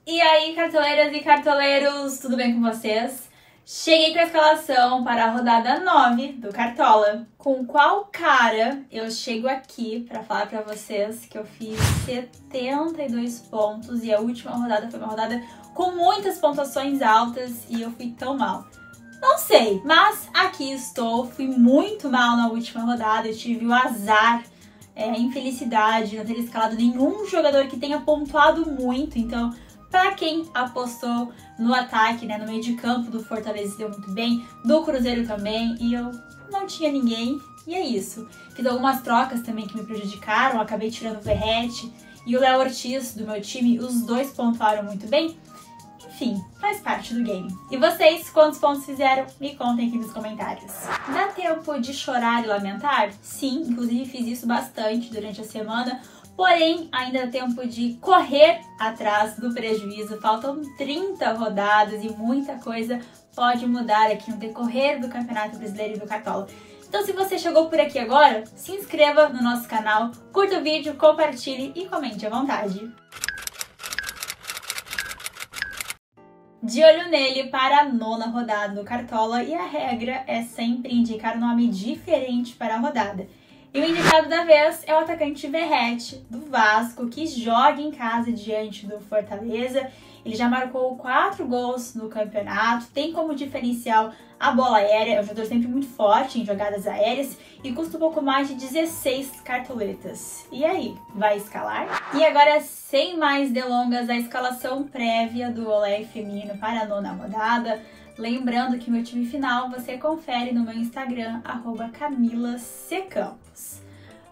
E aí, cartoleiras e cartoleiros, tudo bem com vocês? Cheguei com a escalação para a rodada 9 do Cartola. Com qual cara eu chego aqui para falar para vocês que eu fiz 72 pontos e a última rodada foi uma rodada com muitas pontuações altas e eu fui tão mal? Não sei, mas aqui estou. Fui muito mal na última rodada, eu tive o azar, a infelicidade de não ter escalado nenhum jogador que tenha pontuado muito, então... Para quem apostou no ataque, no meio de campo do Fortaleza deu muito bem, do Cruzeiro também, e eu não tinha ninguém, e é isso. Fiz algumas trocas também que me prejudicaram, acabei tirando o Verrete e o Léo Ortiz do meu time, os dois pontuaram muito bem. Enfim, faz parte do game. E vocês, quantos pontos fizeram? Me contem aqui nos comentários. Dá tempo de chorar e lamentar? Sim, inclusive fiz isso bastante durante a semana. Porém, ainda dá tempo de correr atrás do prejuízo. Faltam 30 rodadas e muita coisa pode mudar aqui no decorrer do Campeonato Brasileiro e do Cartola. Então, se você chegou por aqui agora, se inscreva no nosso canal, curta o vídeo, compartilhe e comente à vontade. De olho nele para a 9ª rodada do Cartola e a regra é sempre indicar um nome diferente para a rodada. E o indicado da vez é o atacante Verrete, do Vasco, que joga em casa diante do Fortaleza. Ele já marcou 4 gols no campeonato, tem como diferencial a bola aérea, é um jogador sempre muito forte em jogadas aéreas e custa um pouco mais de 16 cartoletas. E aí, vai escalar? E agora, sem mais delongas, a escalação prévia do Olé feminino para a 9ª rodada. Lembrando que meu time final você confere no meu Instagram, @CamilaCCampos.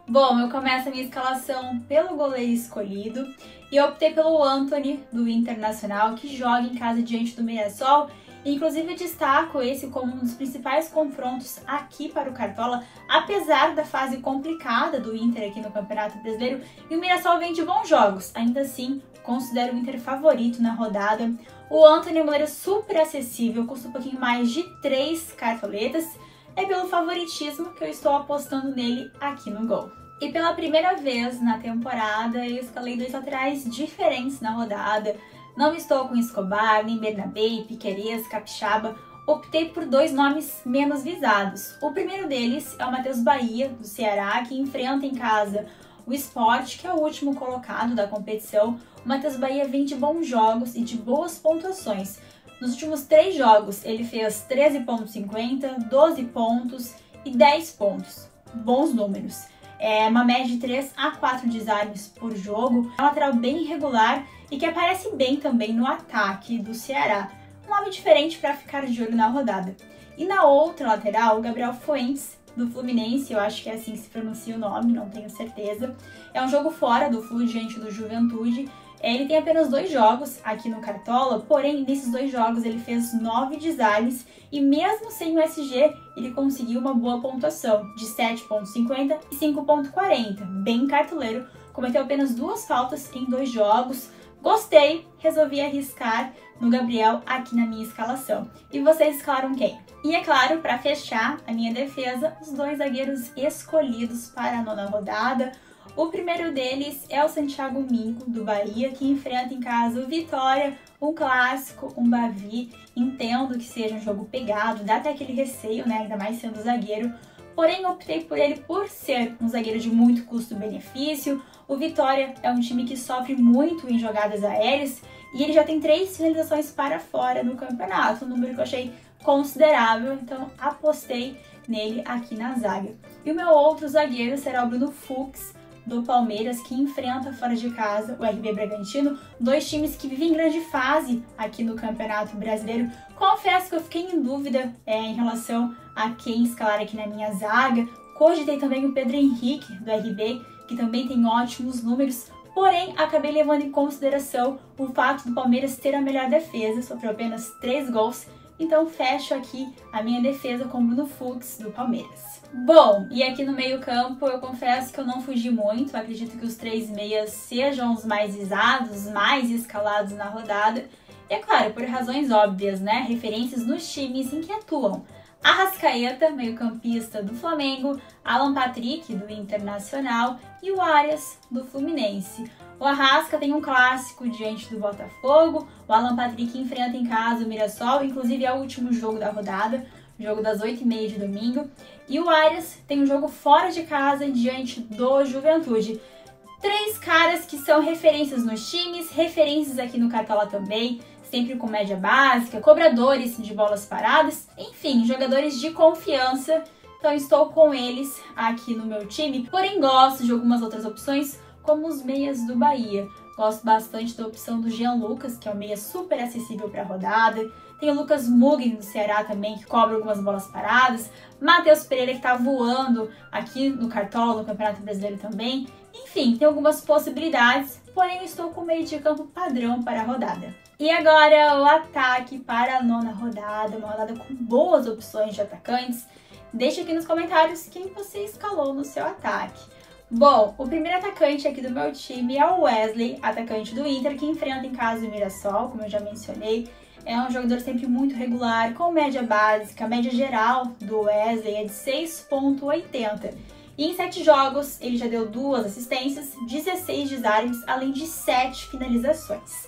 Bom, eu começo a minha escalação pelo goleiro escolhido e eu optei pelo Antony, do Internacional, que joga em casa diante do Mirassol. Inclusive, eu destaco esse como um dos principais confrontos aqui para o Cartola, apesar da fase complicada do Inter aqui no Campeonato Brasileiro, e o Mirassol vem de bons jogos. Ainda assim, considero o Inter favorito na rodada. O Antony é um goleiro super acessível, custa um pouquinho mais de 3 cartoletas. É pelo favoritismo que eu estou apostando nele aqui no gol. E pela primeira vez na temporada, eu escalei 2 laterais diferentes na rodada. Não estou com Escobar, nem Bernabé, Piquerez, Capixaba. Optei por 2 nomes menos visados. O primeiro deles é o Matheus Bahia, do Ceará, que enfrenta em casa o Sport, que é o último colocado da competição. O Matheus Bahia vem de bons jogos e de boas pontuações. Nos últimos 3 jogos, ele fez 13,50, 12 pontos e 10 pontos. Bons números. É uma média de 3 a 4 desarmes por jogo. É um lateral bem irregular e que aparece bem também no ataque do Ceará. Um nome diferente para ficar de olho na rodada. E na outra lateral, o Gabriel Fuentes, do Fluminense, eu acho que é assim que se pronuncia o nome, não tenho certeza. É um jogo fora do Flu diante do Juventude. Ele tem apenas 2 jogos aqui no Cartola, porém nesses 2 jogos ele fez 9 desarmes e mesmo sem o SG ele conseguiu uma boa pontuação de 7,50 e 5,40, bem cartoleiro, cometeu apenas 2 faltas em 2 jogos. Gostei, resolvi arriscar no Gabriel aqui na minha escalação. E vocês escalaram quem? E é claro, para fechar a minha defesa, os 2 zagueiros escolhidos para a 9ª rodada. O primeiro deles é o Santiago Mingo, do Bahia, que enfrenta em casa o Vitória, um clássico, um Bavi. Entendo que seja um jogo pegado, dá até aquele receio, ainda mais sendo zagueiro. Porém, optei por ele por ser um zagueiro de muito custo-benefício. O Vitória é um time que sofre muito em jogadas aéreas e ele já tem 3 finalizações para fora no campeonato, um número que eu achei considerável, então apostei nele aqui na zaga. E o meu outro zagueiro será o Bruno Fux, do Palmeiras, que enfrenta fora de casa o RB Bragantino, 2 times que vivem em grande fase aqui no Campeonato Brasileiro. Confesso que eu fiquei em dúvida em relação a quem escalar aqui na minha zaga. Cogitei também o Pedro Henrique, do RB, que também tem ótimos números, porém acabei levando em consideração o fato do Palmeiras ter a melhor defesa, sofreu apenas 3 gols, então fecho aqui a minha defesa com o Bruno Fux, do Palmeiras. Bom, e aqui no meio campo eu confesso que eu não fugi muito, acredito que os 3 meias sejam os mais visados, mais escalados na rodada, e é claro, por razões óbvias, referências nos times em que atuam. Arrascaeta, meio-campista do Flamengo, Alan Patrick, do Internacional e o Arias, do Fluminense. O Arrasca tem um clássico diante do Botafogo, o Alan Patrick enfrenta em casa o Mirassol, inclusive é o último jogo da rodada, jogo das 8h30 de domingo. E o Arias tem um jogo fora de casa diante do Juventude. 3 caras que são referências nos times, referências aqui no Cartola também, sempre com média básica, cobradores de bolas paradas, enfim, jogadores de confiança. Então estou com eles aqui no meu time, porém gosto de algumas outras opções, como os meias do Bahia. Gosto bastante da opção do Jean Lucas, que é um meia super acessível para a rodada. Tem o Lucas Mugni do Ceará também, que cobra algumas bolas paradas. Matheus Pereira, que tá voando aqui no Cartola, no Campeonato Brasileiro também. Enfim, tem algumas possibilidades, porém eu estou com o meio de campo padrão para a rodada. E agora o ataque para a 9ª rodada, uma rodada com boas opções de atacantes. Deixe aqui nos comentários quem você escalou no seu ataque. Bom, o primeiro atacante aqui do meu time é o Wesley, atacante do Inter, que enfrenta em casa o Mirassol, como eu já mencionei. É um jogador sempre muito regular, com média básica, a média geral do Wesley é de 6,80. E em 7 jogos ele já deu 2 assistências, 16 desarmes, além de 7 finalizações.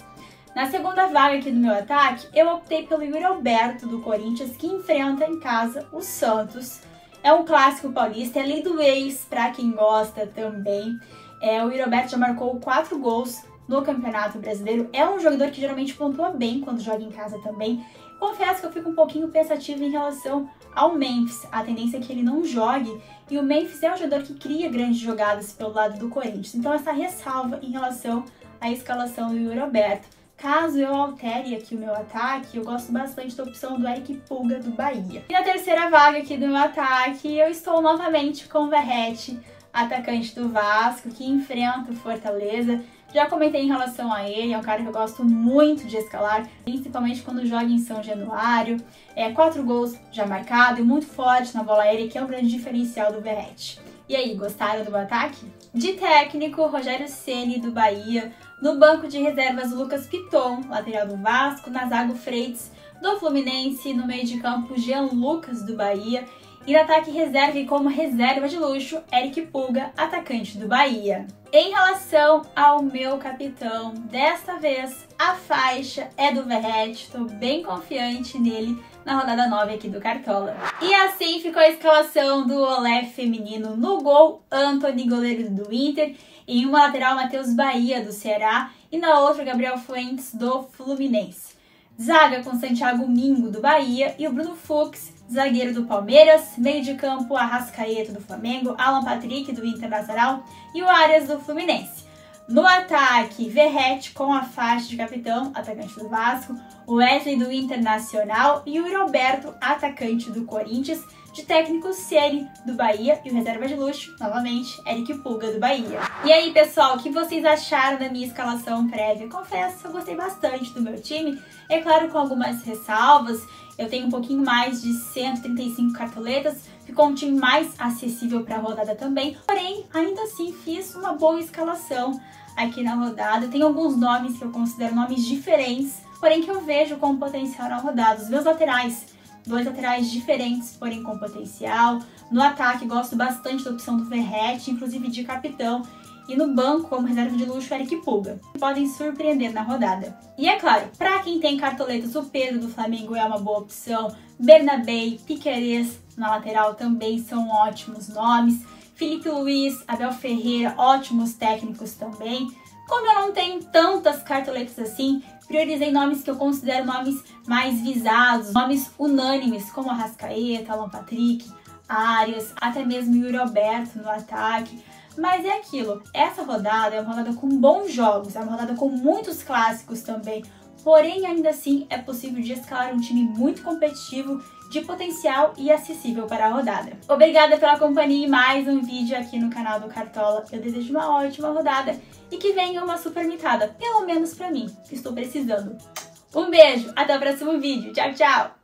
Na segunda vaga aqui do meu ataque, eu optei pelo Yuri Alberto do Corinthians, que enfrenta em casa o Santos. É um clássico paulista, é lei do ex para quem gosta também. O Yuri Alberto já marcou 4 gols no Campeonato Brasileiro. É um jogador que geralmente pontua bem quando joga em casa também. Confesso que eu fico um pouquinho pensativa em relação ao Memphis. A tendência é que ele não jogue. E o Memphis é um jogador que cria grandes jogadas pelo lado do Corinthians. Então essa ressalva em relação à escalação do Yuri Alberto. Caso eu altere aqui o meu ataque, eu gosto bastante da opção do Eric Pulga do Bahia. E na terceira vaga aqui do meu ataque, eu estou novamente com o Verratti, atacante do Vasco, que enfrenta o Fortaleza. Já comentei em relação a ele, é um cara que eu gosto muito de escalar, principalmente quando joga em São Januário. 4 gols já marcado e muito forte na bola aérea, que é um grande diferencial do Verratti. E aí, gostaram do meu ataque? De técnico, Rogério Ceni do Bahia. No banco de reservas, Lucas Piton, lateral do Vasco. Na zaga, Freitas do Fluminense. No meio de campo, Jean Lucas do Bahia. E no ataque reserva e como reserva de luxo, Eric Pulga, atacante do Bahia. Em relação ao meu capitão, desta vez a faixa é do Verratti, estou bem confiante nele na rodada 9 aqui do Cartola. E assim ficou a escalação do Olé feminino. No gol, Antony, goleiro do Inter. Em uma lateral, Matheus Bahia, do Ceará. E na outra, Gabriel Fuentes, do Fluminense. Zaga com Santiago Mingo, do Bahia. E o Bruno Fux, zagueiro do Palmeiras. Meio de campo, Arrascaeta, do Flamengo. Alan Patrick, do Internacional. E o Arias, do Fluminense. No ataque, Verratti com a faixa de capitão, atacante do Vasco, o Wesley do Internacional e o Yuri Alberto, atacante do Corinthians, de técnico Ceni do Bahia e o reserva de luxo, novamente, Eric Pulga do Bahia. E aí, pessoal, o que vocês acharam da minha escalação prévia? Confesso que eu gostei bastante do meu time, é claro, com algumas ressalvas. Eu tenho um pouquinho mais de 135 cartoletas, ficou um time mais acessível para a rodada também, porém, ainda assim, fiz uma boa escalação aqui na rodada. Tem alguns nomes que eu considero nomes diferentes, porém que eu vejo com potencial na rodada. Os meus laterais, 2 laterais diferentes, porém com potencial. No ataque, gosto bastante da opção do Verratti, inclusive de capitão. E no banco, como reserva de luxo, Eric Pulga. Podem surpreender na rodada. E é claro, para quem tem cartoletas, o Pedro do Flamengo é uma boa opção. Bernabé, Piquerez na lateral também são ótimos nomes. Felipe Luiz, Abel Ferreira, ótimos técnicos também. Como eu não tenho tantas cartoletas assim, priorizei nomes que eu considero nomes mais visados, nomes unânimes, como Arrascaeta, Alan Patrick, Arias, até mesmo Yuri Alberto no ataque. Mas é aquilo, essa rodada é uma rodada com bons jogos, é uma rodada com muitos clássicos também, porém ainda assim é possível de escalar um time muito competitivo, de potencial e acessível para a rodada. Obrigada pela companhia e mais um vídeo aqui no canal do Cartola. Eu desejo uma ótima rodada e que venha uma super mitada, pelo menos pra mim, que estou precisando. Um beijo, até o próximo vídeo, tchau, tchau!